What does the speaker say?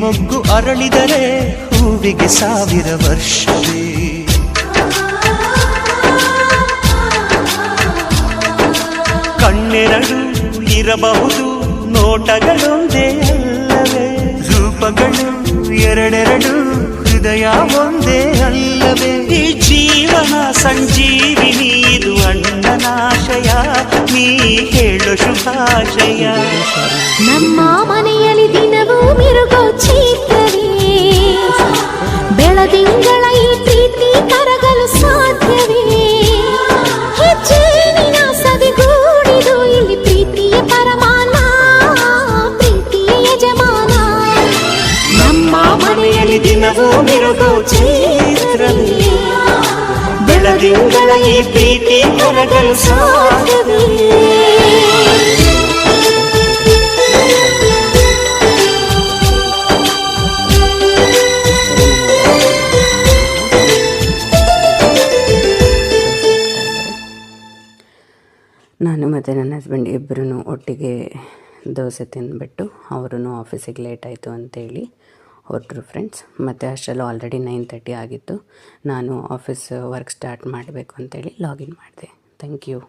ಮೊಗ್ಗು ಅರಳಿದರೆ ಹೂವಿಗೆ 1000 ವರ್ಷವೇ. ಕಣ್ಣೆರಡು ಇರಬಹುದು ನೋಟಗಳೊಂದೇ ಅಲ್ಲವೇ, ರೂಪಗಳು ಎರಡೆರಡು ಹೃದಯ ಒಂದೇ ಅಲ್ಲವೇ. ಈ ಜೀವನ ಸಂಜೀವಿನಿ ಇದು ಅಣ್ಣನಾಶಯ, ನೀ ಹೇಳು ಶುಭಾಶಯ. ನಮ್ಮ ಮನೆಯಲ್ಲಿ ದಿನವೂ ಮಿರುಗೋ ಚೈತ್ರವೇ, ಬೆಳದಿಂಗಳ ಈ ಪ್ರೀತಿ ಕರಗಲು ಸಾಧ್ಯವೇ. ಹೆಚ್ಚೇನಿನ ಸವಿಗೂಡಿದು ಇಲ್ಲಿ ಪ್ರೀತಿಯ ಪರಮಾನ, ಪ್ರೀತಿಯ ಯಜಮಾನ. ನಮ್ಮ ಮನೆಯಲ್ಲಿ ದಿನವೂ ಮಿರುಗೋ ಚೈತ್ರವೇ, ಬೆಳದಿಂಗಳ ಈ ಪ್ರೀತಿ ಕರಗಲು ಸಾಧ್ಯವೇ. ನಾನು ಮತ್ತು ನನ್ನ ಹಸ್ಬೆಂಡ್ ಇಬ್ಬರೂ ಒಟ್ಟಿಗೆ ದೋಸೆ ತಿಂದುಬಿಟ್ಟು ಅವರು ಆಫೀಸಿಗೆ ಲೇಟ್ ಆಯಿತು ಅಂತೇಳಿ ಹೊರಟರು ಫ್ರೆಂಡ್ಸ್. ಮತ್ತು ಅಷ್ಟರಲ್ಲೂ ಆಲ್ರೆಡಿ 9:30 ಆಗಿತ್ತು. ನಾನು ಆಫೀಸ್ ವರ್ಕ್ ಸ್ಟಾರ್ಟ್ ಮಾಡಬೇಕು ಅಂತೇಳಿ ಲಾಗಿನ್ ಮಾಡಿದೆ. Thank you.